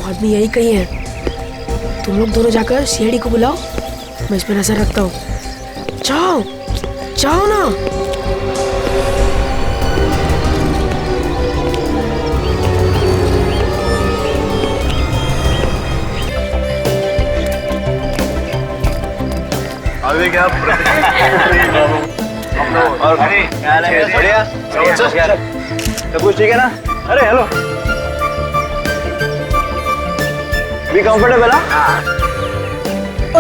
आदमी यही कहीं है। तुम लोग दोनों जाकर सीआईडी को बुलाओ, मैं इस पर नजर रखता हूँ। जाओ जाओ ना। अभी क्या और बढ़िया सब कुछ ठीक है ना? अरे हेलो, भी कंफर्टेबल?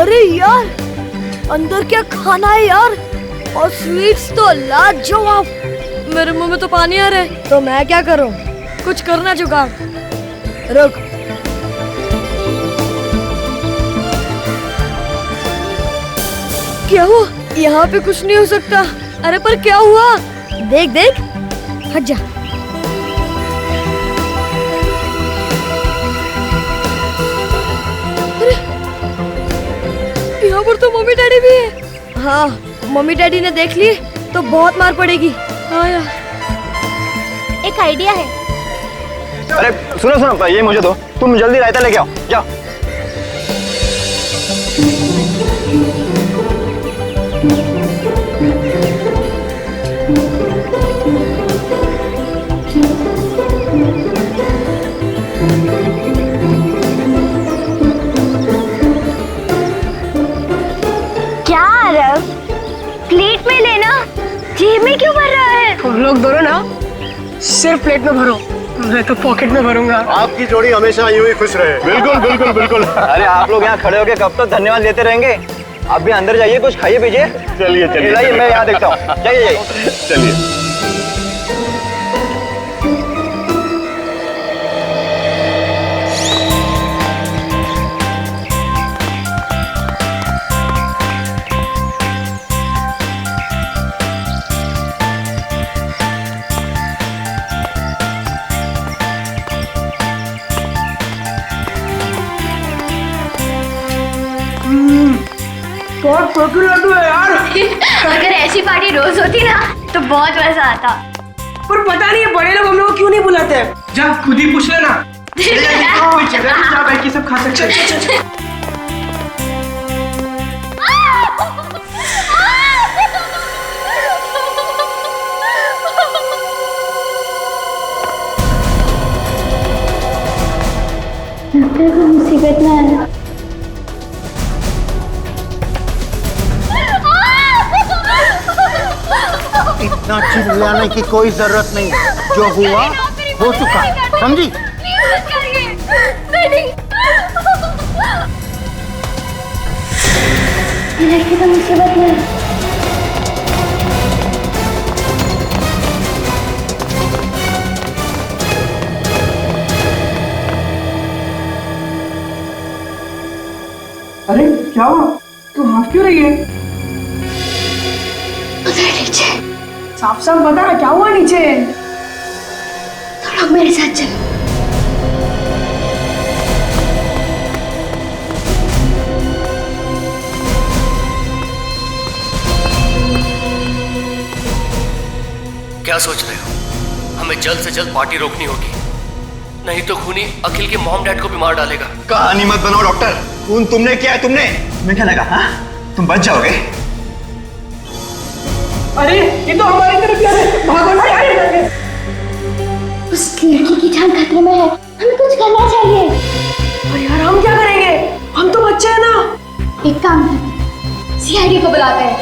अरे यार अंदर क्या खाना है यार, और स्वीट्स तो लाजवाब। मेरे मुंह में तो पानी आ रहा है। तो मैं क्या करूं? कुछ करना जुगाड़। रुक, क्या हुआ? यहाँ पे कुछ नहीं हो सकता। अरे पर क्या हुआ? देख देख, हट जा। अरे यहाँ पर तो मम्मी डैडी भी है। हाँ, मम्मी डैडी ने देख ली तो बहुत मार पड़ेगी। हाँ यार, एक आइडिया है। अरे सुनो सुनो, ये मुझे दो, तुम जल्दी रायता लेके आओ, जाओ। क्या आरव, प्लेट में लेना, जेब में क्यों भर रहा है? तुम लोग दोनों ना सिर्फ प्लेट में भरो, मैं तो पॉकेट में भरूंगा। आपकी जोड़ी हमेशा यूं ही खुश रहे। बिल्कुल बिल्कुल बिल्कुल। अरे आप लोग यहाँ खड़े होके कब तक धन्यवाद देते रहेंगे? आप भी अंदर जाइए, कुछ खाइए पीजिए। चलिए चलिए जाइए, मैं यहाँ देखता हूँ। जाइए जाइए। चलिए। लड्डू है यार। अगर ऐसी पार्टी रोज होती ना तो बहुत मजा आता। पर पता नहीं बड़े लोग हम लोग को क्यों नहीं बुलाते। जा खुद ही पूछ लेना। कोई जगह नहीं जहाँ बैठ के सब खा सकते हैं। मुसीबत में आना। इतना चिल्लाने की कोई जरूरत नहीं, जो हुआ हो चुका, समझी? लड़की तो मुसीबत में। अरे क्या हुआ? तू हंस क्यों रही है? उधर नीचे। साफ साफ बता ना क्या हुआ नीचे? तुम लोग मेरे साथ चलो। क्या सोच रहे हो? हमें जल्द से जल्द पार्टी रोकनी होगी, नहीं तो खूनी अखिल के मॉम डैड को भी मार डालेगा। कहानी मत बनाओ डॉक्टर। खून तुमने किया है, तुमने। तुम्हें क्या लगा? हाँ, तुम बच जाओगे? अरे ये तो हमारी तरफ जा रहे हैं। भागो ना यार। उस लड़की की जान खतरे में है, हमें कुछ करना चाहिए। और यार हम क्या करेंगे? हम तो बच्चे हैं ना। एक काम करते, सीआईडी को बुलाते हैं।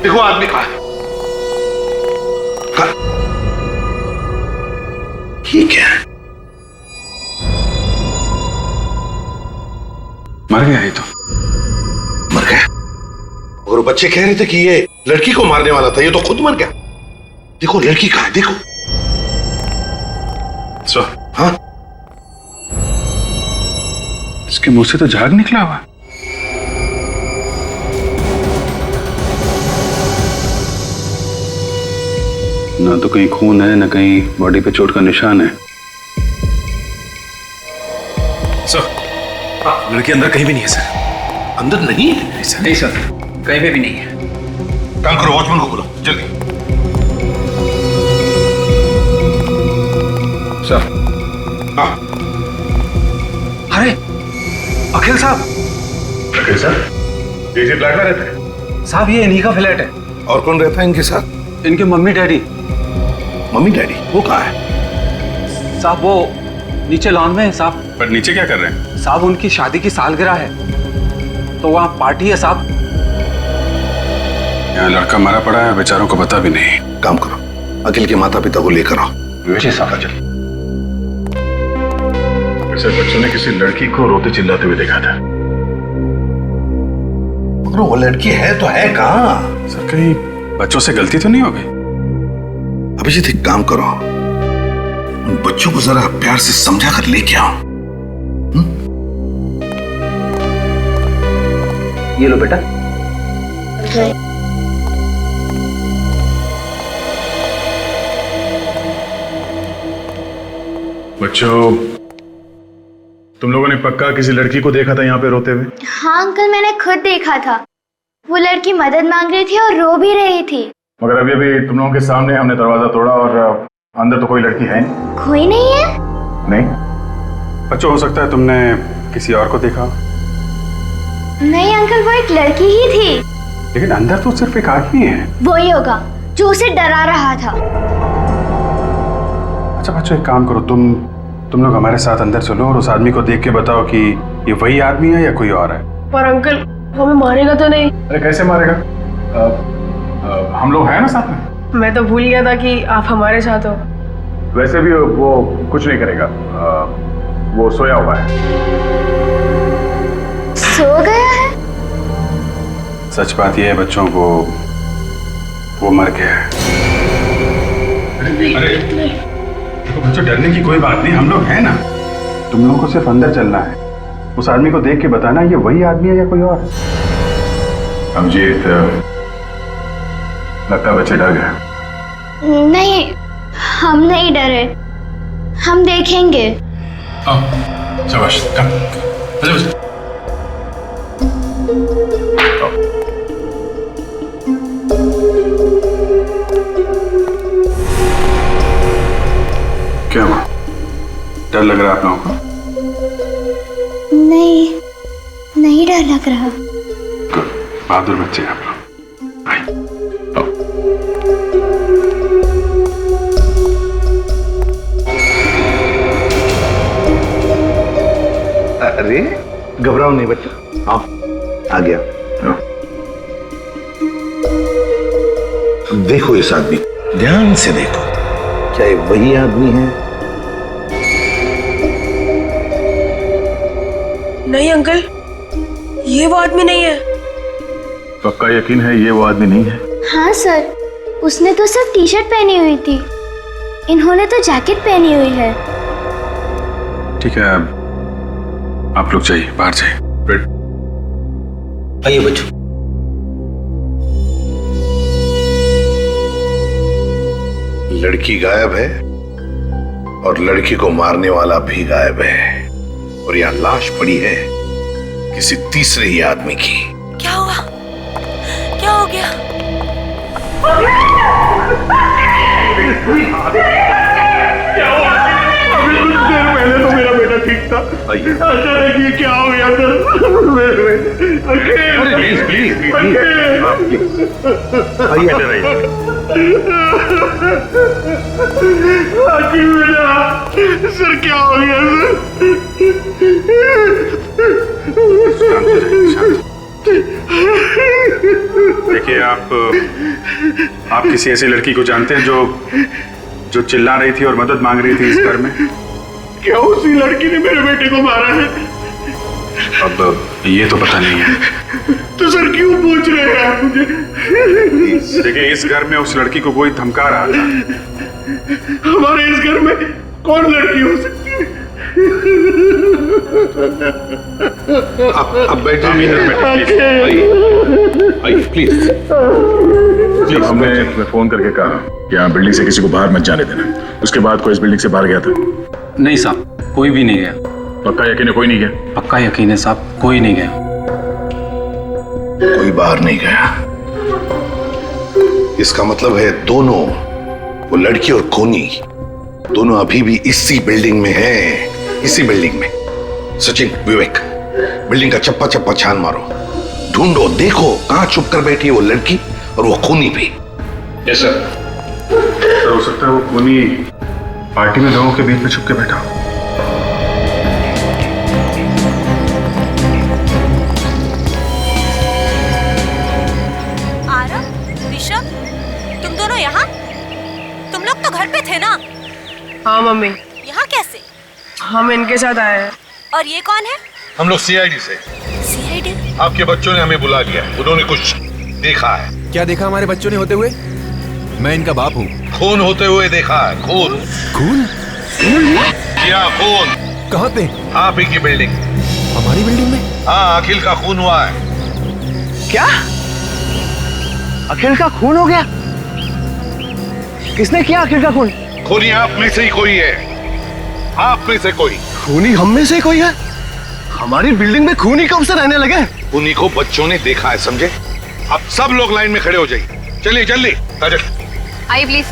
देखो आदमी कहाँ है? ये क्या है? मर गया ये तो। मर गया? और वो बच्चे कह रहे थे कि ये लड़की को मारने वाला था, ये तो खुद मर गया। देखो लड़की कहाँ है, देखो। हाँ, इसके मुंह से तो झाग निकला हुआ। ना तो कहीं खून है, ना कहीं बॉडी पे चोट का निशान है। सर, लड़की अंदर कहीं भी नहीं है सर। अंदर नहीं है? नहीं सर, कहीं पे भी नहीं है। काम करो, वॉचमैन को बुलाओ जल्दी। सर। हाँ। अरे अखिल साहब। अखिल सर, इसी फ्लैट में रहते हैं? साहब ये इन्हीं का फ्लैट है। और कौन रहता है इनके साथ? इनके मम्मी डैडी। मम्मी डैडी वो कहाँ है? साहब वो नीचे लॉन में है साहब। पर नीचे क्या कर रहे हैं? साहब उनकी शादी की सालगिरह है तो वहाँ पार्टी है साहब। यहाँ लड़का मारा पड़ा है, बेचारों को पता भी नहीं। काम करो, अखिल के माता पिता को लेकर आओ। जी साहब। वैसे बच्चों ने किसी लड़की को रोते चिल्लाते हुए देखा था, मगर वो लड़की है तो है कहाँ? सर कहीं बच्चों से गलती तो नहीं हो गई? अभिजीत एक काम करो, उन बच्चों को जरा प्यार से समझा कर लेके आओ। ये लो बेटा। बच्चों, तुम लोगों ने पक्का किसी लड़की को देखा था यहाँ पे रोते हुए? हाँ अंकल, मैंने खुद देखा था। वो लड़की मदद मांग रही थी और रो भी रही थी। मगर अभी अभी तुम लोगों के सामने हमने दरवाजा तोड़ा और अंदर तो कोई लड़की है कोई नहीं है? नहीं। बच्चों, हो सकता है तुमने किसी और को देखा। नहीं अंकल, वो एक लड़की ही थी। लेकिन अंदर तो सिर्फ एक आदमी है। वही होगा जो उसे डरा रहा था। अच्छा बच्चों, एक काम करो, तुम लोग हमारे साथ अंदर चलो और उस आदमी को देख के बताओ कि ये वही आदमी है या कोई और है। पर अंकल हमें मारेगा तो नहीं? अरे कैसे मारेगा? हम लोग हैं ना साथ में। मैं तो भूल गया था कि आप हमारे साथ हो। वैसे भी वो कुछ नहीं करेगा, वो सोया हुआ है। सो गया है? सच बात यह है बच्चों, वो मर गया है। अरे देखो बच्चों, डरने की कोई बात नहीं, हम लोग हैं ना। तुम लोगों को सिर्फ अंदर चलना है, उस आदमी को देख के बताना ये वही आदमी है या कोई और। अभिजीत, लगता है बच्चे डर गए। नहीं, हम नहीं डरे, हम देखेंगे। शाबाश, कम। क्या हुआ? डर लग रहा है आप लोगों को? नहीं, नहीं डर लग रहा। गुड, बहादुर बच्चे आप लोग। आइए, आओ। अरे घबराओ नहीं बच्चा, आओ, आ गया। देखो इस आदमी, ध्यान से देखो, क्या ये वही आदमी है? नहीं अंकल, ये वो आदमी नहीं है। पक्का यकीन है ये वो आदमी नहीं है? हाँ सर, उसने तो सिर्फ टी शर्ट पहनी हुई थी, इन्होंने तो जैकेट पहनी हुई है। ठीक है, आप लोग जाइए, बाहर जाइए। आइए बच्चों। लड़की गायब है और लड़की को मारने वाला भी गायब है, और यहाँ लाश पड़ी है किसी तीसरे ही आदमी की। क्या हुआ? क्या हो गया? पहले तो मेरा बेटा ठीक था, अचानक ये क्या हो गया सर? प्लीज प्लीज आइए, अंदर आइए। सर क्या हो गया सर? देखिए, आप किसी ऐसी लड़की को जानते हैं जो चिल्ला रही थी और मदद मांग रही थी इस घर में? क्या उसी लड़की ने मेरे बेटे को मारा है? अब ये तो पता नहीं है। तो सर क्यों पूछ रहे हैं आप मुझे? देखिए, इस घर में उस लड़की को कोई धमका रहा था। हमारे इस घर में कौन लड़की हो सकती है? अब बैठिए, आइए प्लीज। हमने फोन करके कहा कि यहाँ बिल्डिंग से किसी को बाहर मत जाने देना। उसके बाद कोई इस बिल्डिंग से बाहर गया था? नहीं साहब, कोई भी नहीं गया। पक्का यकीन है कोई नहीं गया? पक्का यकीन है साहब, कोई नहीं गया। कोई बाहर नहीं गया। इसका मतलब है दोनों, वो लड़की और खूनी, दोनों अभी भी इसी बिल्डिंग में हैं, इसी बिल्डिंग में। सचिन, विवेक, बिल्डिंग का चप्पा चप्पा छान मारो, ढूंढो, देखो कहां छुप कर बैठी है वो लड़की और वो खूनी भी। Yes sir. सर हो सकता है वो खूनी पार्टी में लोगों के बीच में छुप के बैठा हो। आरव, ऋषभ, तुम दोनों यहाँ? तुम लोग तो घर पे थे ना? हाँ मम्मी, यहाँ कैसे? हम इनके साथ आए हैं। और ये कौन है? हम लोग सीआईडी से। सीआईडी? आपके बच्चों ने हमें बुला लिया, उन्होंने कुछ देखा है। क्या देखा हमारे बच्चों ने होते हुए? मैं इनका बाप हूँ। खून होते हुए देखा है, खून। खून? क्या खून? कहाँ पे? आप ही की बिल्डिंग। हमारी बिल्डिंग में? हाँ, अखिल का खून हुआ है। क्या? अखिल का खून हो गया? किसने किया अखिल का खून? खूनी आप में से ही कोई है, आप में से कोई। खूनी हम में से कोई है? हमारी बिल्डिंग में खूनी कब से रहने लगे? खूनी को बच्चों ने देखा है, समझे? अब सब लोग लाइन में खड़े हो जाइए। चलिए जल्दी, आइए प्लीज।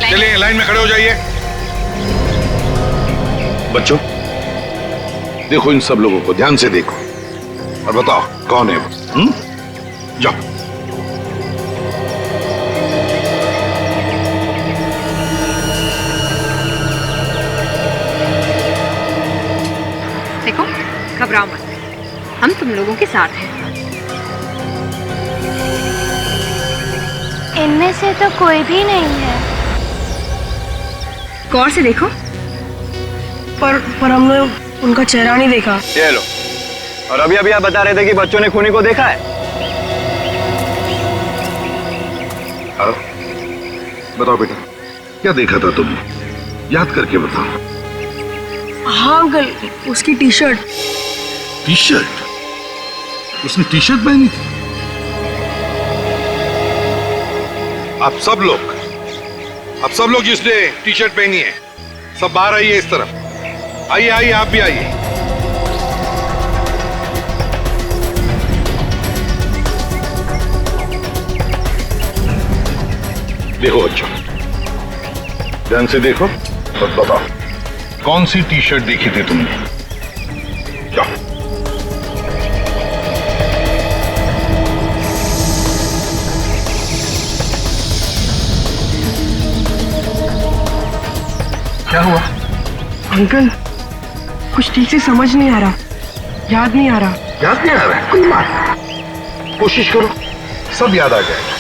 चलिए लाइन में खड़े हो जाइए। बच्चों, देखो इन सब लोगों को, ध्यान से देखो और बताओ कौन है वो। जाओ। देखो, घबराओ मत, हम तुम लोगों के साथ हैं। इनमें से तो कोई भी नहीं है। गौर से देखो। पर हमने उनका चेहरा नहीं देखा। ये लो। और अभी अभी आप बता रहे थे कि बच्चों ने खूनी को देखा है। बताओ बेटा, क्या देखा था तुमने? याद करके बताओ। हाँ अंकल, उसकी टी शर्ट। T shirt? उसने टी शर्ट पहनी थी? आप सब लोग जिसने टी शर्ट पहनी है, सब बाहर आइए इस तरफ। आइए आइए, आप भी आइए। देखो बच्चों, ध्यान से देखो और बताओ कौन सी टी शर्ट देखी थी तुमने? जाओ। क्या हुआ? अंकल, कुछ ठीक से समझ नहीं आ रहा, याद नहीं आ रहा। याद नहीं आ रहा है? कोई बात नहीं, कोशिश करो, सब याद आ जाएगा।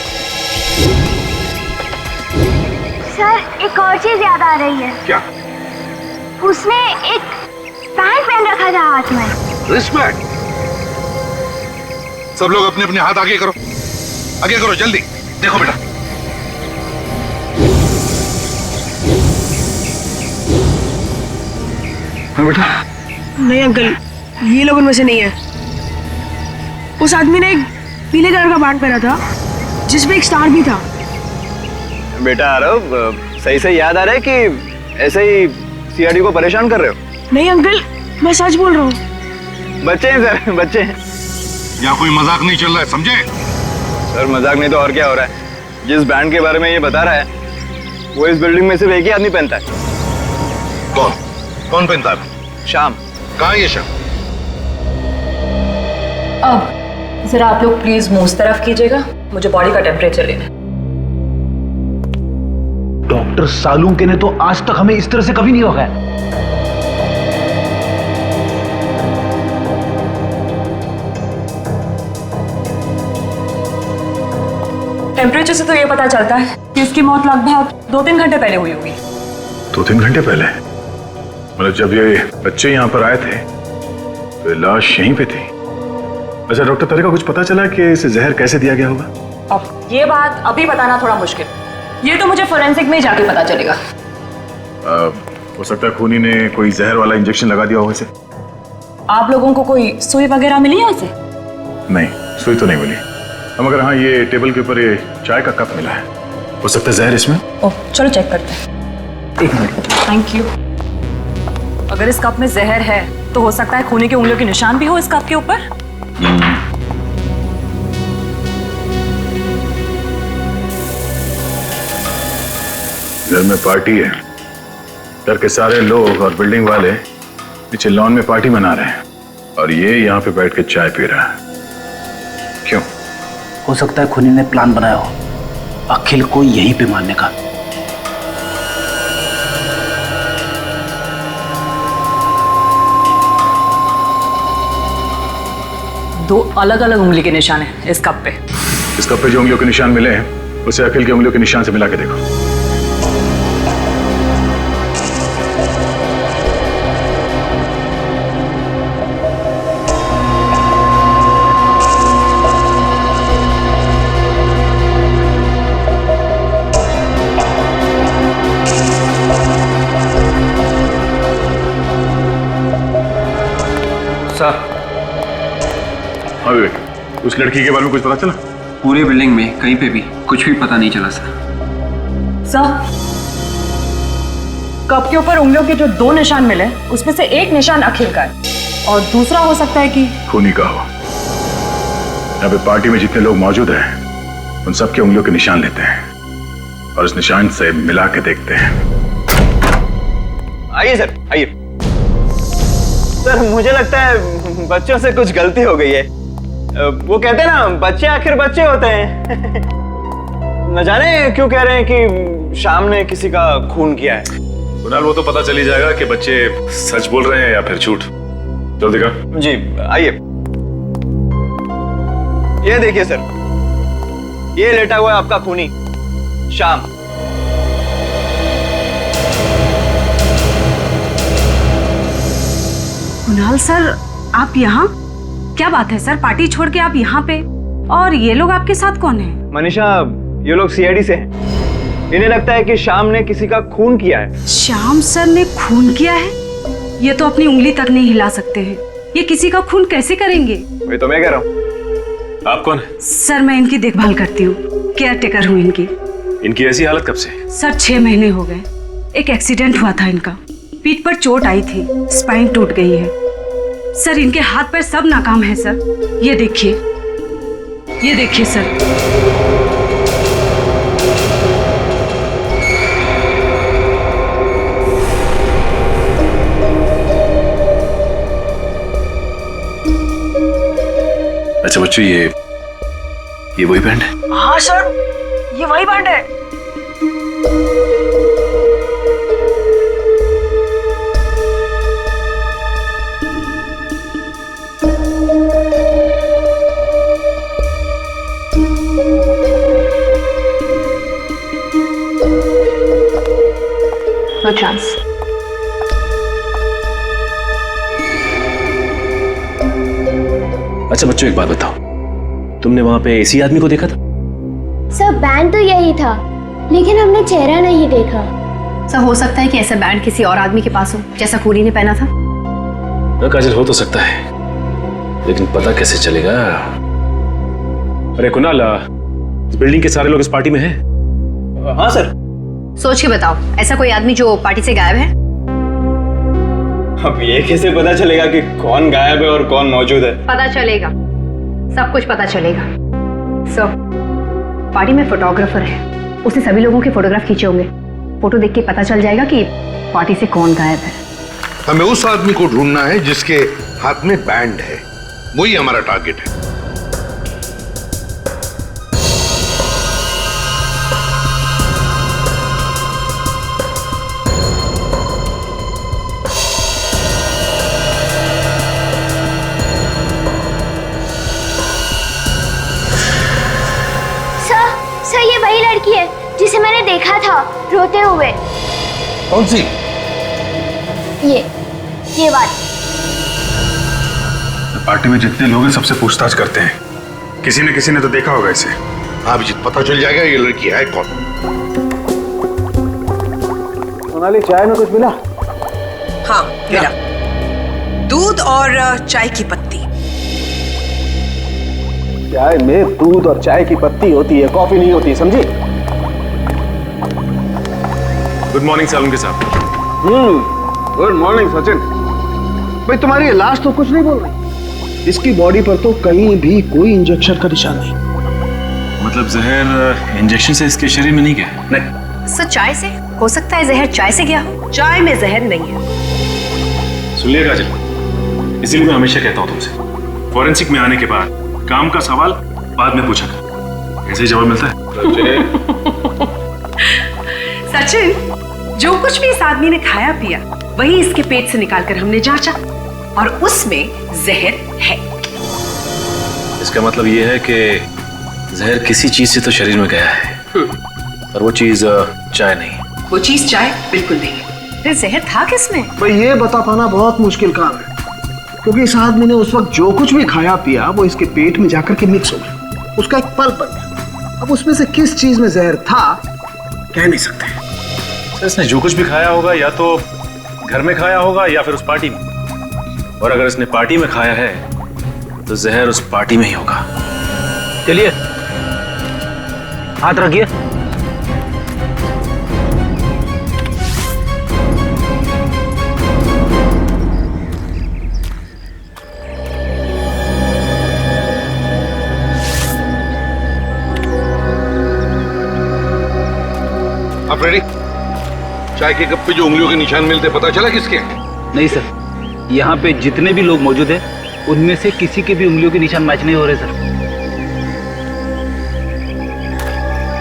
सर, एक और चीज याद आ रही है। क्या? उसने एक पैंट पहन रखा था हाथ में। रिस्पेक्ट। सब लोग अपने अपने हाथ आगे करो, आगे करो जल्दी। देखो बेटा, हाँ बेटा। नहीं अंकल, ये लोग उनमें से नहीं है। उस आदमी ने एक पीले कलर का पैंट पहना था जिसमें एक स्टार भी था। बेटा आरव, सही से याद आ रहा है कि ऐसे ही सीआईडी को परेशान कर रहे हो? नहीं अंकल, मैं सच बोल रहा हूँ। बच्चे हैं सर, बच्चे हैं। यहाँ कोई मजाक नहीं चल रहा है, समझे? सर मजाक नहीं तो और क्या हो रहा है? जिस बैंड के बारे में ये बता रहा है वो इस बिल्डिंग में सिर्फ एक ही आदमी पहनता है। कौन पहनता है? शाम। कहाँ है ये शाम? अब जरा आप लोग प्लीज मुंह उस तरफ कीजिएगा, मुझे बॉडी का टेम्परेचर लेना है। डॉक्टर सालुंके ने तो आज तक हमें इस तरह से कभी नहीं भगाया। टेम्परेचर से तो ये पता चलता है कि इसकी मौत लगभग 2-3 घंटे पहले हुई होगी। 2-3 घंटे पहले? मतलब जब ये बच्चे यहाँ पर आए थे तो ये लाश यहीं पे थी। अच्छा डॉक्टर, तेरे का कुछ पता चला कि इसे जहर कैसे दिया गया होगा? अब ये बात अभी बताना थोड़ा मुश्किल, ये तो मुझे फोरेंसिक में ही जाके पता चलेगा। हो सकता है खूनी ने कोई जहर वाला इंजेक्शन लगा दिया होगा इसे। आप लोगों को कोई सुई वगैरह मिली है उसे? नहीं, सुई तो नहीं मिली। मगर हाँ, ये टेबल के ऊपर ये चाय का कप मिला है, हो सकता है जहर इसमें। ओह, चलो चेक करते हैं। 1 मिनट। Thank you. अगर इस कप में जहर है तो हो सकता है खूनी की उंगलियों के निशान भी हो इस कप के ऊपर। घर में पार्टी है। घर के सारे लोग और बिल्डिंग वाले नीचे लॉन में पार्टी मना रहे हैं और ये यहाँ पे बैठ के चाय पी रहा है। क्यों? हो सकता है खूनी ने प्लान बनाया हो अखिल को यहीं पे मारने का। दो अलग अलग उंगली के निशान हैं इस कप पे। इस कप पे जो उंगलियों के निशान मिले हैं उसे अखिल की उंगलियों के निशान से मिला के देखो। हाँ विवेक, उस लड़की के बारे में कुछ पता चला? पूरे बिल्डिंग में कहीं पे भी कुछ भी पता नहीं चला सर। सर, कप के ऊपर उंगलियों के जो दो निशान मिले उसमें से एक निशान अखिल का है और दूसरा हो सकता है कि खूनी का हो। यहाँ पे पार्टी में जितने लोग मौजूद हैं उन सबके उंगलियों के निशान लेते हैं और उस निशान से मिला के देखते हैं। आइए सर, आइए। सर मुझे लगता है बच्चों से कुछ गलती हो गई है। वो कहते हैं ना, बच्चे आखिर बच्चे होते हैं। न जाने क्यों कह रहे हैं कि शाम ने किसी का खून किया है। कुणाल, वो तो पता चली जाएगा कि बच्चे सच बोल रहे हैं या फिर झूठ। जल्दी कर। जी आइए। ये देखिए सर, ये लेटा हुआ है आपका खूनी श्याम। कुणाल सर, आप यहाँ? क्या बात है सर, पार्टी छोड़ के आप यहाँ पे? और ये लोग आपके साथ कौन है? मनीषा, ये लोग सीआईडी से हैं। इन्हें लगता है कि श्याम ने किसी का खून किया है। श्याम सर ने खून किया है? ये तो अपनी उंगली तक नहीं हिला सकते हैं। ये किसी का खून कैसे करेंगे? वही तो मैं कह रहा हूँ। आप कौन है? सर मैं इनकी देखभाल करती हूँ, केयर टेकर हूँ इनकी। इनकी ऐसी हालत कब से? सर 6 महीने हो गए। एक एक्सीडेंट हुआ था इनका, पीठ पर चोट आई थी, स्पाइन टूट गई है। सर इनके हाथ पैर सब नाकाम है सर। ये देखिए, ये देखिए सर। अच्छा बच्चों, ये वही बैंड है? हाँ सर, ये वही बैंड है। No chance. अच्छा बच्चों, एक बात बताओ, तुमने वहां पे इसी आदमी को देखा था? सर बैंड तो यही था, लेकिन हमने चेहरा नहीं देखा। सर हो सकता है कि ऐसा बैंड किसी और आदमी के पास हो, जैसा खूनी ने पहना था। ना काजल, हो तो सकता है, लेकिन पता कैसे चलेगा? अरे कुणाल, इस बिल्डिंग के सारे लोग इस पार्टी में हैं? हाँ सर। सोच के बताओ, ऐसा कोई आदमी जो पार्टी से गायब है? अब ये कैसे पता चलेगा कि कौन गायब है और कौन मौजूद है? पता चलेगा, सब कुछ पता चलेगा। सर, पार्टी में फोटोग्राफर है, उसने सभी लोगों के फोटोग्राफ खींचे होंगे। फोटो देख के पता चल जाएगा कि पार्टी से कौन गायब है। हमें उस आदमी को ढूंढना है जिसके हाथ में बैंड है, वही हमारा टारगेट है। सर ये वही लड़की है जिसे मैंने देखा था रोते हुए। कौन सी? ये बात। पार्टी में जितने लोग हैं सबसे पूछताछ करते हैं, किसी ने तो देखा होगा इसे। हाँ अभिजीत, पता चल जाएगा ये लड़की है कौन। सोनाली, चाय में कुछ मिला? हाँ मिला, दूध और चाय की पत्ती। चाय में दूध और चाय की पत्ती होती है, कॉफी नहीं होती, समझी? गुड मॉर्निंग सालुंके साहब। Good morning Sachin. भाई तुम्हारी लाश तो कुछ नहीं बोल रही। इसकी बॉडी पर तो कहीं भी कोई इंजेक्शन का निशान नहीं। मतलब जहर इंजेक्शन से इसके शरीर में नहीं गया? नहीं, सो चाय से हो सकता है जहर चाय से गया हो। चाय में जहर नहीं है। सुन लिया काजल, इसीलिए मैं हमेशा कहता हूँ तुमसे, फॉरेंसिक में आने के बाद काम का सवाल बाद में पूछा कर, ऐसे ही जवाब मिलता है। सचिन, जो कुछ भी इस आदमी ने खाया पिया वही इसके पेट से निकालकर हमने जांचा और उसमें जहर है। इसका मतलब ये है कि जहर किसी चीज से तो शरीर में गया है, और वो चीज चाय नहीं है। वो चीज चाय बिल्कुल नहीं है। फिर जहर था किसमें? भाई ये बता पाना बहुत मुश्किल काम है, क्योंकि इस आदमी ने उस वक्त जो कुछ भी खाया पिया वो इसके पेट में जाकर के मिक्स हो गया, उसका एक पल्प बन गया। अब उसमें से किस चीज में जहर था कह नहीं सकते। तो इसने जो कुछ भी खाया होगा या तो घर में खाया होगा या फिर उस पार्टी में, और अगर इसने पार्टी में खाया है तो जहर उस पार्टी में ही होगा। चलिए हाथ रखिए। आप रेडी? चाय के कप पे जो उंगलियों के निशान मिलते पता चला किसके? नहीं सर, यहाँ पे जितने भी लोग मौजूद हैं उनमें से किसी के भी उंगलियों के निशान मैच नहीं हो रहे सर।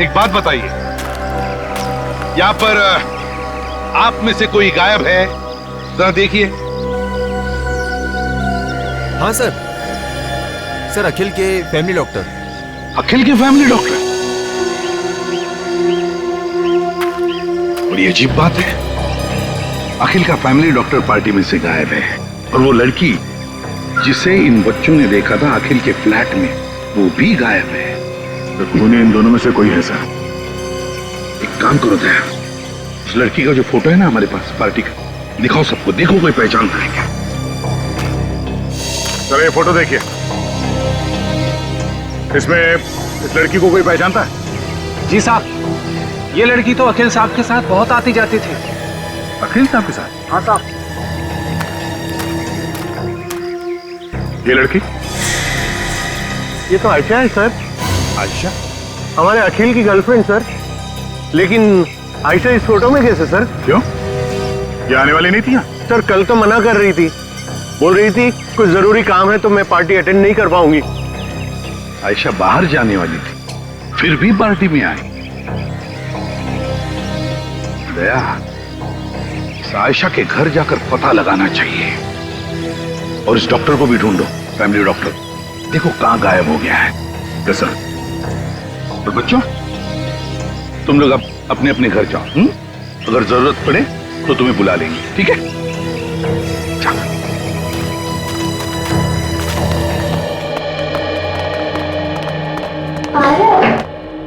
एक बात बताइए, यहाँ पर आप में से कोई गायब है? जरा देखिए। हाँ सर, सर अखिल के फैमिली डॉक्टर। अखिल के फैमिली डॉक्टर? बड़ी अजीब बात है, अखिल का फैमिली डॉक्टर पार्टी में से गायब है, और वो लड़की जिसे इन बच्चों ने देखा था अखिल के फ्लैट में वो भी गायब है। तो खूनी इन दोनों में से कोई है सर। एक काम करो दया, उस लड़की का जो फोटो है ना हमारे पास पार्टी का, दिखाओ सबको, देखो कोई पहचानता है क्या। सर ये फोटो देखिए, इसमें इस लड़की को कोई पहचानता है? जी साहब, ये लड़की तो अखिल साहब के साथ बहुत आती जाती थी। अखिल साहब के साथ? हाँ साहब। ये लड़की? ये तो आयशा है सर। आयशा? हमारे अखिल की गर्लफ्रेंड सर। लेकिन आयशा इस फोटो में कैसे सर? क्यों, ये आने वाली नहीं थी यहाँ? सर कल तो मना कर रही थी, बोल रही थी कुछ जरूरी काम है तो मैं पार्टी अटेंड नहीं कर पाऊंगी। आयशा बाहर जाने वाली थी, फिर भी पार्टी में आई। दया, इस आयशा के घर जाकर पता लगाना चाहिए, और इस डॉक्टर को भी ढूंढो, फैमिली डॉक्टर। देखो कहां गायब हो गया है। कैसा? और बच्चों, तुम लोग अब अपने अपने घर जाओ। अगर जरूरत पड़े तो तुम्हें बुला लेंगे, ठीक है? चलो।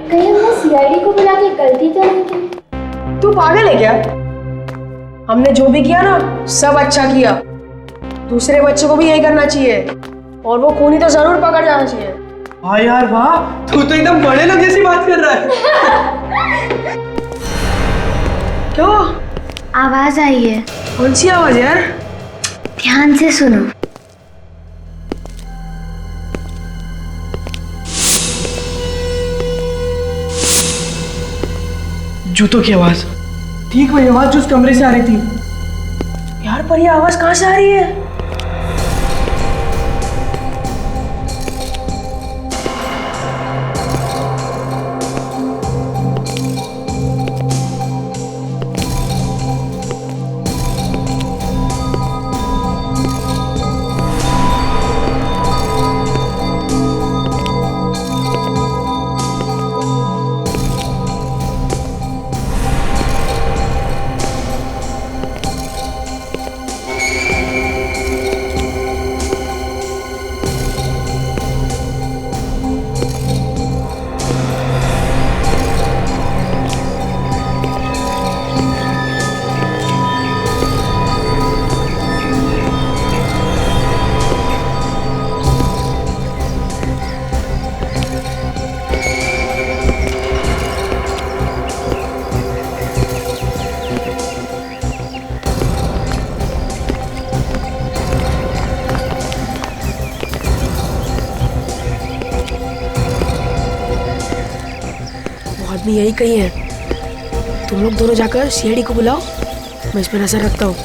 कहीं हमने सीआईडी को बुला के गलती तो नहीं की? तू पागल है क्या? हमने जो भी किया ना सब अच्छा किया। दूसरे बच्चों को भी यही करना चाहिए, और वो खूनी तो जरूर पकड़ जाना चाहिए। हाँ यार वाह, तू तो एकदम बड़े लोग जैसी बात कर रहा है। क्यों? आवाज आई है। कौन सी आवाज यार? ध्यान से सुनो। जूतों की आवाज। ठीक वही आवाज जो उस कमरे से आ रही थी। यार पर ये आवाज कहाँ से आ रही है? आदमी यही कहीं है, तुम लोग दोनों जाकर सीआईडी को बुलाओ, मैं इस पर नजर रखता हूँ।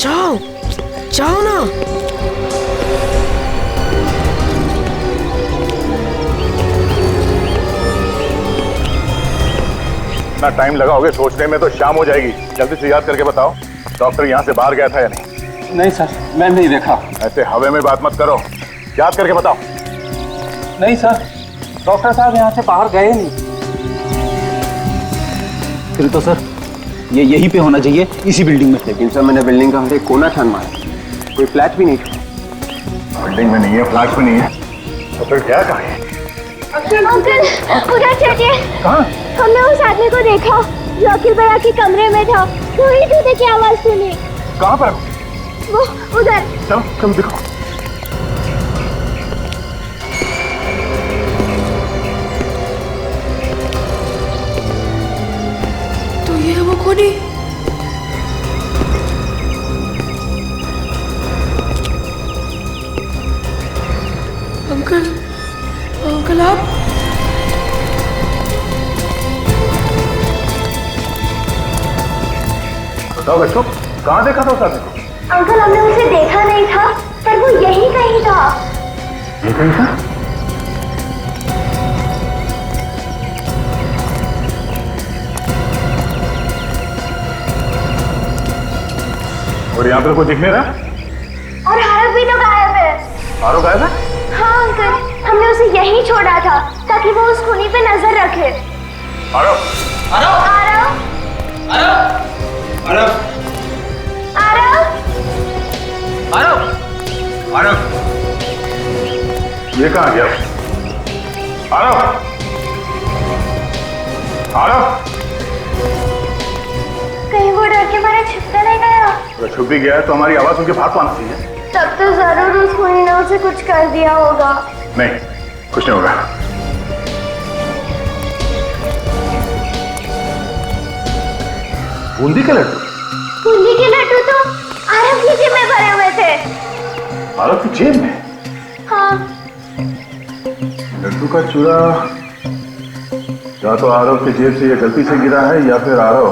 जाओ जाओ ना। इतना टाइम लगाओगे सोचने में तो शाम हो जाएगी। जल्दी से याद करके बताओ, डॉक्टर यहाँ से बाहर गया था या नहीं? नहीं सर, मैं नहीं देखा। ऐसे हवे में बात मत करो, याद करके बताओ। नहीं सर, डॉक्टर साहब यहाँ से बाहर गए नहीं। फिर तो सर ये यहीं पे होना चाहिए, इसी बिल्डिंग में। लेकिन सर मैंने बिल्डिंग का हर एक कोना छान मारा, कोई फ्लैट भी नहीं था। बिल्डिंग में नहीं है, फ्लैट में नहीं है, तो फिर क्या कहा है? अंकल उधर चलिए। कहाँ? हमने उस आदमी को देखा जो अखिल भैया के कमरे में था, वही जूते की आवाज सुनी। कहाँ पर? वो उधर। चलो चलो दिखाओ। तो ये वो खूनी। अंकल अंकल आप बताओ बच्चों, कहाँ देखा था उस आदमी को? अंकल हमने उसे देखा नहीं था, पर वो यहीं कहीं था। ये कहीं था? और यहाँ पर कोई दिख नहीं रहा? और आरव भी तो गायब है। आरव गायब है? हाँ अंकल, हमने उसे यहीं छोड़ा था ताकि वो उस खूनी पे नजर रखे। आरव! आरव! आरव! आरव! आरव! आरव! आरव! ये कहाँ गया? आरव! आरव! कहीं वो डर के मारे छिपने नहीं गया? अगर छुप भी गया है तो हमारी आवाज उनके भाग पाना चाहिए। तब तो जरूर उस खूनी ने उसे कुछ कर दिया होगा। नहीं, कुछ नहीं होगा। बूंदी के लड्डू? बूंदी के लड्डू तो आरव की जेब में भरे हुए थे। आरव की जेब में? हाँ। लड्डू का चूरा या तो आरव की जेब से ये गलती से गिरा है या फिर आरव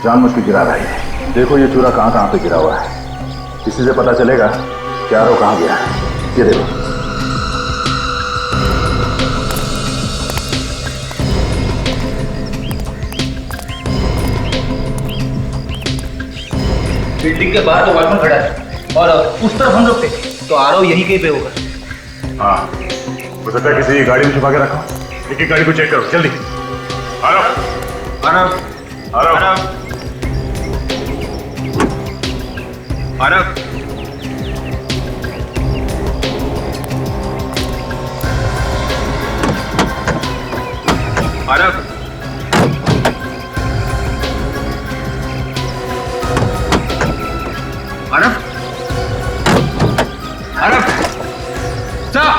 जानबूझ के गिरा रहा है। देखो ये चूरा कहाँ कहाँ पे गिरा हुआ है, इसी से पता चलेगा कि आरव कहाँ गया है। ये देखो। बिल्डिंग के बाहर तो वॉचमैन खड़ा है और उस तरफ हम लोग थे, तो आरव यहीं कहीं पे होगा। हाँ, हो सकता है किसी गाड़ी में छुपा के रखा। एक एक गाड़ी को चेक करो जल्दी। आरव! आरव! आरव! आरव! आरव! आरव! आरव! सर!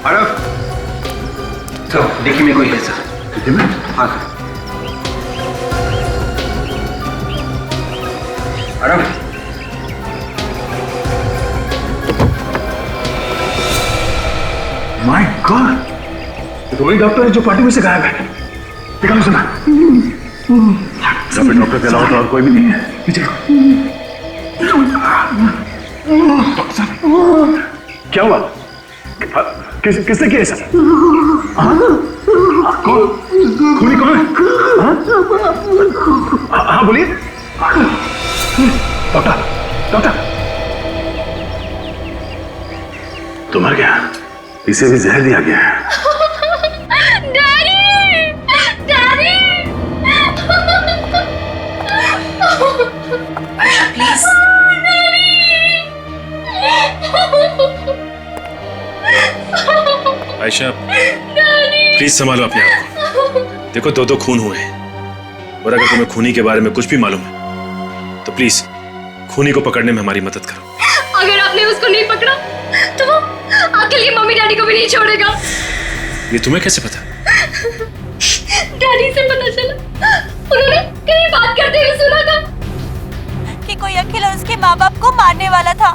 आरव! सर, देखिए में कोई है सर। देखिए में? हाँ सर। आरव! माय गॉड, ये तो वही डॉक्टर है जो पार्टी में से गायब है। देखा सुना? सब डॉक्टर के अलावा तो और कोई भी नहीं है। पीछे क्या हुआ? किसने किया ऐसा? कौन? खूनी कौन है? हाँ बोलिए। डॉक्टर, डॉक्टर, तो मर गया, इसे भी जहर दिया गया है। Daddy! Daddy! Please Ayesha, please संभालो अपने आप को। देखो दो दो खून हुए हैं, और अगर तुम्हें खूनी के बारे में कुछ भी मालूम है तो प्लीज खूनी को पकड़ने में हमारी मदद करो। अगर आपने उसको नहीं पकड़ा तो वो अखिल की मम्मी डैडी को भी नहीं छोड़ेगा। ये तुम्हें कैसे पता? डैडी से पता चला, उन्होंने कहीं बात करते हुए सुना था कि कोई अखिल और उसके माँ बाप को मारने वाला था।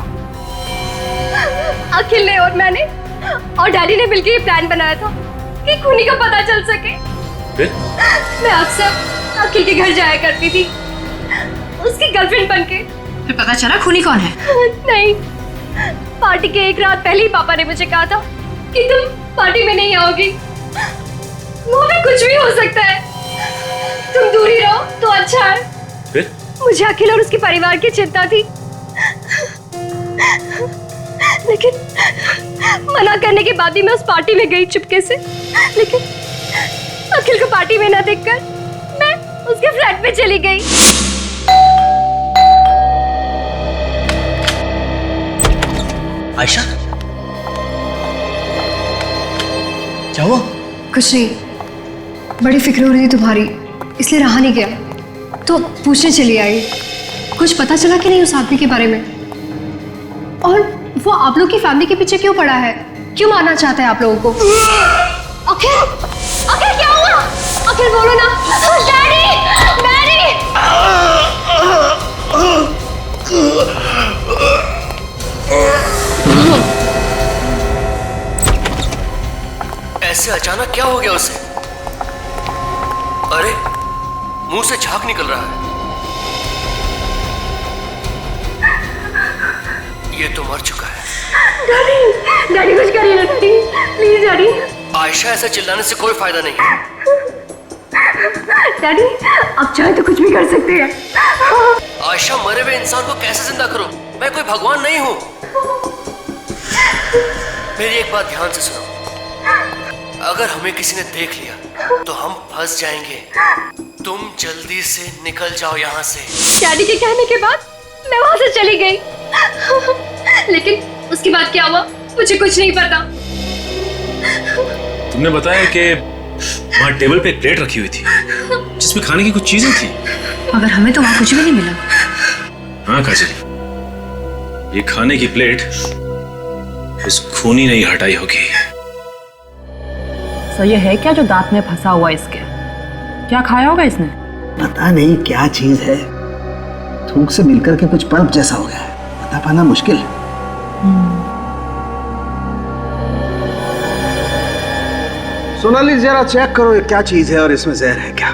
अखिल ने और मैंने और डैडी ने मिलकर ये प्लान बनाया था कि खूनी का पता चल सके। फिर? मैं अक्सर अखिल के घर जाया करती थी, उसकी गर्लफ्रेंड बनके। फिर पता चला खूनी कौन है? नहीं, पार्टी के एक रात पहले ही पापा ने मुझे कहा था कि तुम पार्टी में नहीं आओगी। मुंह में कुछ भी हो सकता है, तुम दूर ही रहो तो अच्छा है। फिर? मुझे अखिल और उसके परिवार की चिंता थी, लेकिन मना करने के बाद ही मैं उस पार्टी में गई चुपके से। लेकिन अखिल को पार्टी में ना देखकर मैं उसके फ्लैट में चली गई। आयशा, क्या हुआ? कुछ नहीं, बड़ी फिक्र हो रही थी तुम्हारी, इसलिए रहा नहीं गया तो पूछने चली आई। कुछ पता चला कि नहीं उस आदमी के बारे में? और वो आप लोग की फैमिली के पीछे क्यों पड़ा है? क्यों मारना चाहता है आप लोगों को? अखिल, अखिल क्या हुआ? अखिल बोलो ना। Daddy, daddy. ऐसे अचानक क्या हो गया उसे? अरे मुंह से झाग निकल रहा है। ये तो मर चुका है। डैडी, डैडी कुछ करिए ना डैडी, प्लीज डैडी। आयशा, ऐसे चिल्लाने से कोई फायदा नहीं है। डैडी आप चाहे तो कुछ भी कर सकते हैं। आयशा, मरे हुए इंसान को कैसे जिंदा करूं? मैं कोई भगवान नहीं हूं। मेरी एक बात ध्यान से सुनो, अगर हमें किसी ने देख लिया तो हम फंस जाएंगे। तुम जल्दी से निकल जाओ यहाँ से। डैडी के कहने के बाद मैं वहां से चली गई, लेकिन उसके बाद क्या हुआ मुझे कुछ नहीं पता। तुमने बताया कि वहाँ टेबल पे एक प्लेट रखी हुई थी जिसमें खाने की कुछ चीजें थी, मगर हमें तो वहाँ कुछ भी नहीं मिला। हाँ काजल, ये खाने की प्लेट इस खूनी ने ही हटाई होगी। तो ये है क्या जो दांत में फंसा हुआ इसके? क्या खाया होगा इसने? पता नहीं क्या चीज है, थूक से मिलकर के कुछ पल्प जैसा हो गया है, बता पाना मुश्किल है। सोनाली जरा चेक करो ये क्या चीज है और इसमें जहर है क्या।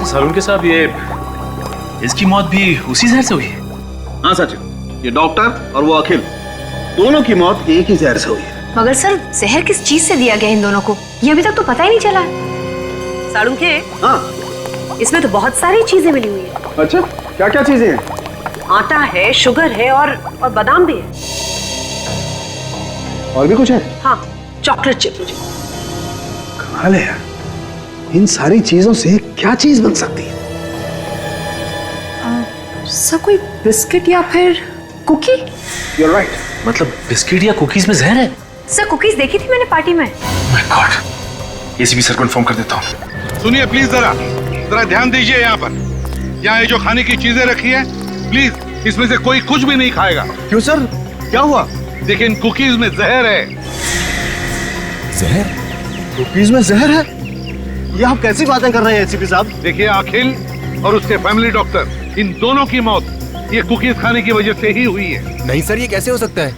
सालुन के साहब, ये इसकी मौत भी उसी जहर से हुई है? हाँ सचिन, ये डॉक्टर और वो अखिल दोनों की मौत एक ही जहर से हुई है। मगर सर जहर किस चीज से दिया गया इन दोनों को, ये अभी तक तो पता ही नहीं चला है। साड़ुंखे, हाँ इसमें तो बहुत सारी चीजें मिली हुई है। अच्छा, क्या क्या चीजें हैं? आटा है, शुगर है और बादाम भी है। और भी कुछ है? हाँ, चॉकलेट चिप। कमाल है यार, इन सारी चीजों से क्या चीज बन सकती है? सर कोई बिस्किट या फिर कुकी? You're right. मतलब बिस्किट या कुकीज में जहर है? सर कुकीज देखी थी मैंने पार्टी में। My God, एसीपी सर को इन्फॉर्म कर देता हूँ। सुनिए प्लीज, जरा ध्यान दीजिए। यहाँ पर यहाँ ये जो खाने की चीजें रखी है, प्लीज इसमें से कोई कुछ भी नहीं खाएगा। क्यों सर, क्या हुआ? देखिए इन कुकीज में जहर है। जहर? कुकीज में जहर है? ये आप कैसी बातें कर रहे हैं एसीपी साहब? देखिए अखिल और उसके फैमिली डॉक्टर, इन दोनों की मौत ये कुकीज खाने की वजह से ही हुई है। नहीं सर, ये कैसे हो सकता है?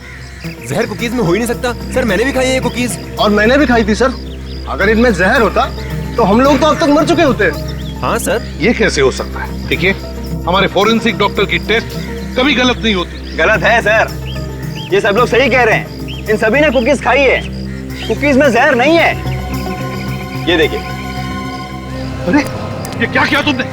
जहर कुकीज में हो ही नहीं सकता। सर मैंने भी खाई है ये कुकीज। और मैंने भी खाई थी सर। अगर इनमें जहर होता तो हम लोग तो अब तक मर चुके होते। हाँ सर। ये कैसे हो सकता है? देखिए हमारे फोरेंसिक डॉक्टर की टेस्ट कभी गलत नहीं होती। गलत है सर, ये सब लोग सही कह रहे हैं। इन सभी ने कुकीज खाई है, कुकीज में जहर नहीं है। ये देखिए। अरे ये क्या किया तुमने?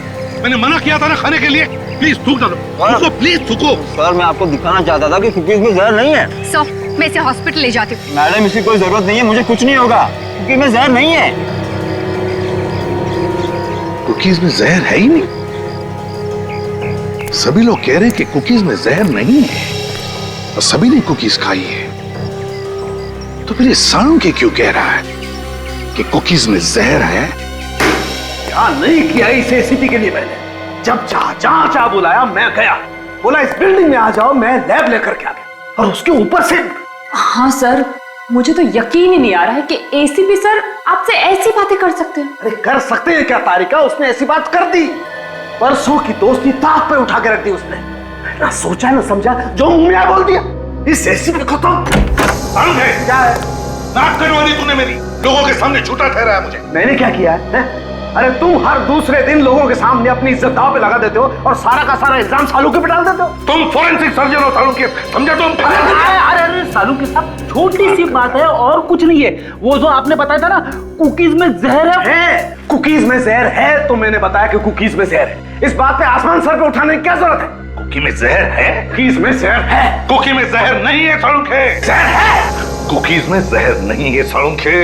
मैंने मना किया था ना खाने के लिए। प्लीज थूक डालो, थूको प्लीज थूको। सर मैं आपको दिखाना चाहता था कि कुकीज में जहर नहीं है। सर मैं इसे हॉस्पिटल ले जाती हूँ। मैडम इसकी कोई जरूरत नहीं है, मुझे कुछ नहीं होगा, कुकीज में जहर नहीं है। कुकीज में जहर है ही नहीं। सभी लोग कह रहे हैं कि कुकीज में जहर नहीं है और सभी ने कुकीज खाई है। तो फिर ये साळुंखे क्यों कह रहा है कि कुकीज में जहर है? क्या नहीं किया इस एसीपी के लिए मैंने। जब जहां बुलाया मैं गया, बोला इस बिल्डिंग में आ जाओ, मैं लैब लेकर के आ गया। और उसके ऊपर से हाँ सर, मुझे तो यकीन ही नहीं आ रहा है कि एसीपी सर आपसे ऐसी बातें कर सकते हैं। अरे कर सकते हैं क्या तारिका, उसने ऐसी बात कर दी। परसों की दोस्ती ताक पे उठा के रख दी उसने। ना सोचा ना समझा, जो मुंह में बोल दिया। इस एसीपी को तो शाहरुख है क्या है? नाक कटवा दी तूने मेरी, लोगों के सामने झूठा ठहराया मुझे। मैंने क्या किया है? अरे तुम हर दूसरे दिन लोगों के सामने अपनी इज्जत दांव पे लगा देते हो और सारा का सारा इल्जाम सालू के पे डाल देते हो। तुम फोरेंसिक सर्जन हो सालू के, समझे तुम? अरे सालू के साथ छोटी सी बात है और कुछ नहीं है। वो जो आपने बताया था ना कुकीज में जहर है, कुकीज में जहर है तो मैंने बताया कि कुकीज में जहर है। इस बात पे आसमान सर पे उठाने की क्या जरूरत है? कुकी में जहर है? कुकीज में जहर है। कुकी में जहर नहीं है सालू के, जहर है। कुकीज में जहर नहीं है सालू के।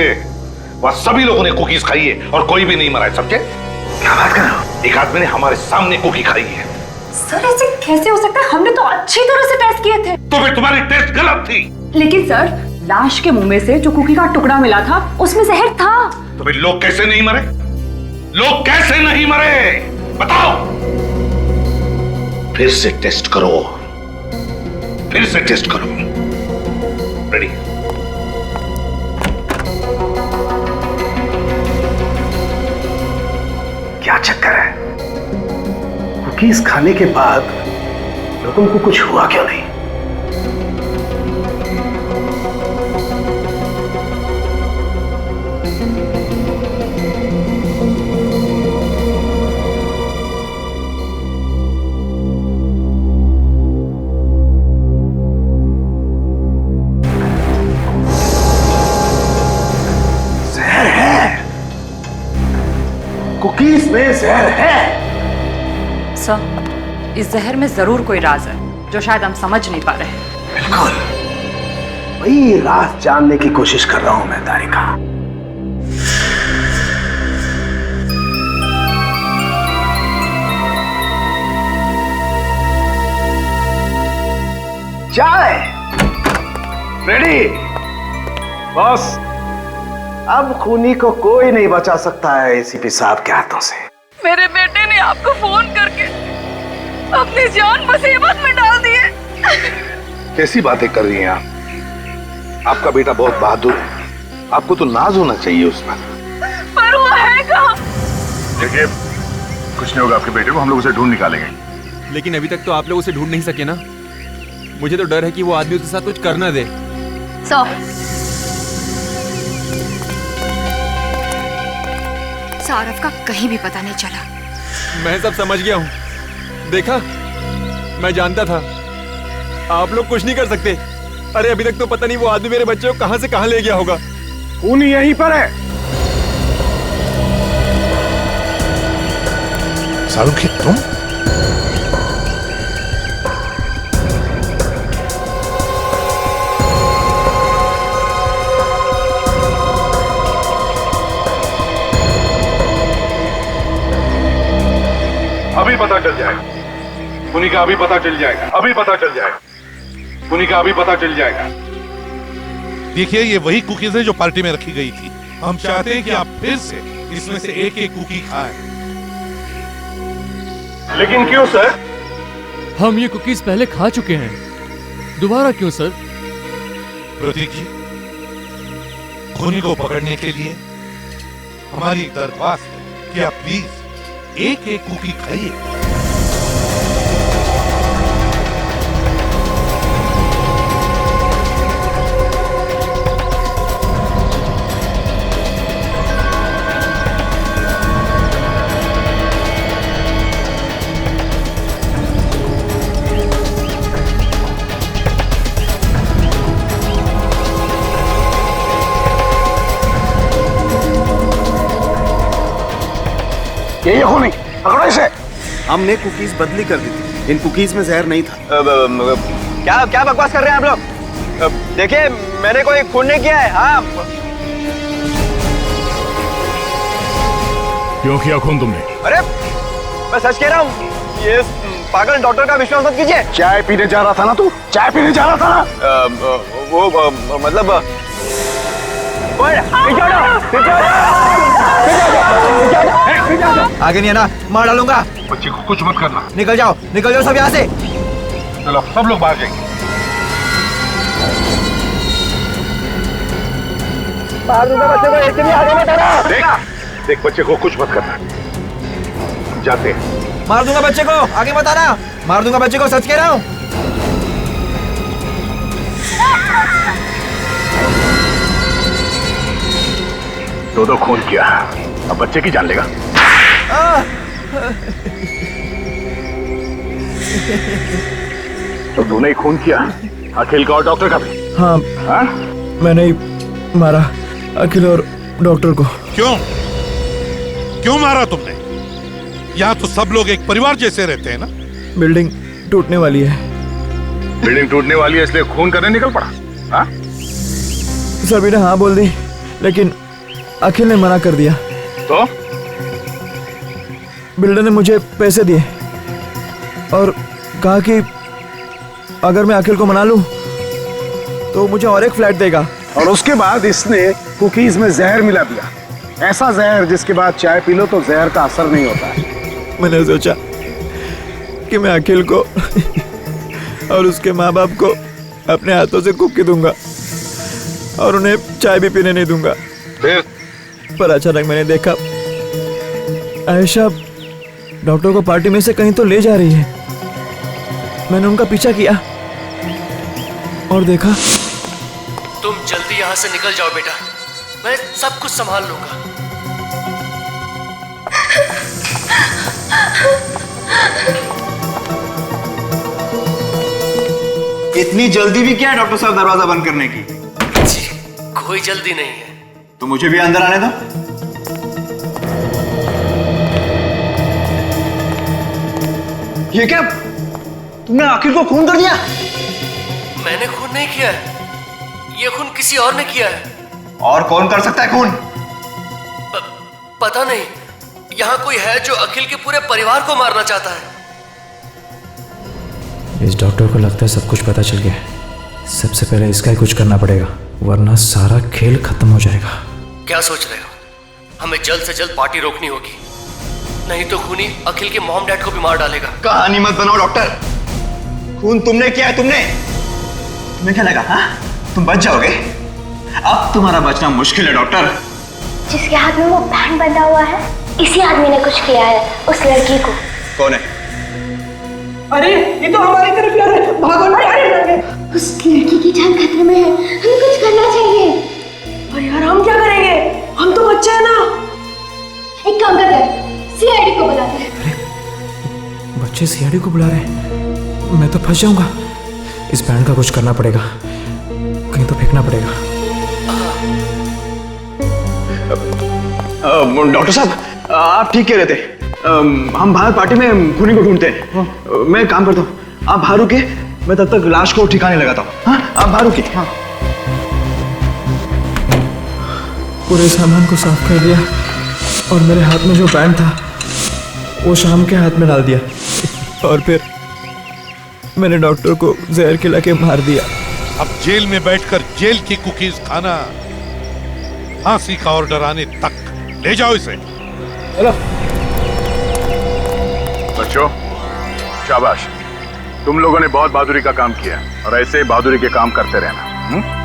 वह सभी लोगों ने कुकीज खाई है और कोई भी नहीं मरा है, समझे? क्या बात कर रहे हो? एक आदमी ने हमारे सामने कुकी खाई है। सर ऐसे कैसे हो सकता है? हमने तो अच्छी तरह से टेस्ट किए थे। तो फिर तुम्हारी टेस्ट गलत थी। लेकिन सर लाश के मुंह में से जो कुकी का टुकड़ा मिला था उसमें जहर था। तो फिर लोग कैसे नहीं मरे? लोग कैसे नहीं मरे बताओ? फिर से टेस्ट करो, फिर से टेस्ट करो। रेडी? क्या चक्कर है? कुकीज खाने के बाद लोगों को कुछ हुआ क्यों नहीं? जहर है, कुकीज में जहर है। सर इस जहर में जरूर कोई राज है जो शायद हम समझ नहीं पा रहे हैं। बिल्कुल वही राज जानने की कोशिश कर रहा हूं मैं तारिका। चाय रेडी? बॉस अब खूनी को कोई नहीं बचा सकता है एसीपी साहब के हाथों से। मेरे बेटे ने आपको फोन करके अपनी जान मुसीबत में डाल दी है। कैसी बातें कर रही हैं आप? आपका बेटा बहुत बहादुर है, आपको तो नाज होना चाहिए उस पर वो है कहाँ? देखिए कुछ नहीं होगा आपके बेटे को, हम लोग उसे ढूंढ निकालेंगे। लेकिन अभी तक तो आप लोग उसे ढूंढ नहीं सके ना। मुझे तो डर है कि वो आदमी उसके साथ कुछ कर ना दे। सौरभ का कहीं भी पता नहीं चला। मैं सब समझ गया हूँ। देखा, मैं जानता था आप लोग कुछ नहीं कर सकते। अरे अभी तक तो पता नहीं वो आदमी मेरे बच्चे को कहां से कहां ले गया होगा। खूनी यहीं पर है। शाहरुख तुम? अभी पता चल जाएगा खूनी का, अभी पता चल जाएगा, अभी पता चल जाएगा खूनी का, अभी पता चल जाएगा। देखिए ये वही कुकीज है जो पार्टी में रखी गई थी। हम चाहते हैं कि आप फिर से इसमें से एक एक कुकी खाएं। लेकिन क्यों सर? हम ये कुकीज पहले खा चुके हैं, दोबारा क्यों सर? प्रतीक जी, खूनी को पकड़ने के लिए हमारी दरख्वास्त है कि आप प्लीज एक एक कुकी खाइए। ये खूनी पकड़ो इसे। हमने कुकीज बदली कर दी थी, इन कुकीज में जहर नहीं था। क्या क्या बकवास कर रहे हैं आप लोग? देखिए मैंने कोई खून नहीं किया है। हाँ क्यों किया खून तुमने? अरे मैं सच कह रहा हूँ, ये पागल डॉक्टर का विश्वास मत कीजिए। चाय पीने जा रहा था ना तू? चाय पीने जा रहा था ना? वो मतलब आगे नहीं है ना, मार डालूंगा। बच्चे को कुछ मत करना। निकल जाओ सब यहाँ से। चलो सब लोग बाहर जाएंगे। मार दूंगा बच्चे को, ऐसे भी आगे मत आना। देख बच्चे को कुछ मत करना। जाते हैं। मार दूंगा बच्चे को, आगे मत आना। मार दूंगा बच्चे को, सच कह रहा हूँ। दो खून किया, अब बच्चे की जान लेगा। तो तूने ही खून किया, अखिल का और डॉक्टर का भी? हाँ, मैंने ही मारा अखिल और डॉक्टर को। क्यों मारा तुमने? यहाँ तो सब लोग एक परिवार जैसे रहते हैं ना। बिल्डिंग टूटने वाली है। बिल्डिंग टूटने वाली है इसलिए खून करने निकल पड़ा? हाँ? सभी ने हाँ बोल दी, लेकिन अखिल ने मना कर दिया। तो बिल्डर ने मुझे पैसे दिए और कहा कि अगर मैं अखिल को मना लूं तो मुझे और एक फ्लैट देगा। और उसके बाद इसने कुकीज में जहर मिला दिया, ऐसा जहर जिसके बाद चाय पी लो तो जहर का असर नहीं होता है। मैंने सोचा कि मैं अखिल को और उसके माँ बाप को अपने हाथों से कुकी दूंगा और उन्हें चाय भी पीने नहीं दूंगा। पर अचानक मैंने देखा आयशा डॉक्टर को पार्टी में से कहीं तो ले जा रही है। मैंने उनका पीछा किया और देखा। तुम जल्दी यहाँ से निकल जाओ बेटा, मैं सब कुछ संभाल लूंगा। इतनी जल्दी भी क्या है डॉक्टर साहब दरवाजा बंद करने की? जी, कोई जल्दी नहीं है। तो मुझे भी अंदर आने दो। ये क्या? तुमने अखिल को खून कर दिया? मैंने खून नहीं किया है, ये खून किसी और ने किया है। और कौन कर सकता है खून? पता नहीं, यहाँ कोई है जो अखिल के पूरे परिवार को मारना चाहता है। इस डॉक्टर को लगता है सब कुछ पता चल गया है। सबसे पहले इसका ही कुछ करना पड़ेगा, वरना सारा खेल खत्म हो जाएगा। क्या सोच रहे हो? हमें जल्द से जल्द पार्टी रोकनी होगी, नहीं तो खूनी अखिल के मॉम डैड को भी मार डालेगा। कहानी मत बनाओ डॉक्टर, खून तुमने किया है। तुम्हें क्या लगा तुम बच जाओगे? अब तुम्हारा बचना मुश्किल है डॉक्टर। जिसके हाथ में वो बैंड बंधा हुआ है, इसी आदमी ने कुछ किया है उस लड़की को। कौन है? अरे ये तो हमारी तरफ यार है, भागो ना यार। उस लड़की की जान खतरे में है, हमें कुछ करना चाहिए। और यार हम क्या करेंगे? हम तो बच्चे हैं ना। एक काम करते हैं, सीआईडी को बुलाते हैं। बच्चे सीआईडी को बुला रहे हैं? मैं तो फंस जाऊंगा। इस बैंड का कुछ करना पड़ेगा, कहीं तो फेंकना पड़ेगा। डॉक्टर साहब आप ठीक कह रहे थे। हम बाहर पार्टी में खूनी को ढूंढते हैं। मैं काम करता हूँ, आप बाहर रुके, मैं तब तक लाश को ठिकाने लगाता हूँ। हाँ, आप बाहर रुके। हाँ। पूरे सामान को साफ कर दिया और मेरे हाथ में जो बैंड था वो शाम के हाथ में डाल दिया और फिर मैंने डॉक्टर को जहर खिला के मार दिया। अब जेल में बैठकर जेल की कुकीज खाना, फांसी का ऑर्डर आने तक। ले जाओ इसे। हेलो बच्चों, शाबाश, तुम लोगों ने बहुत बहादुरी का काम किया और ऐसे ही बहादुरी के काम करते रहना।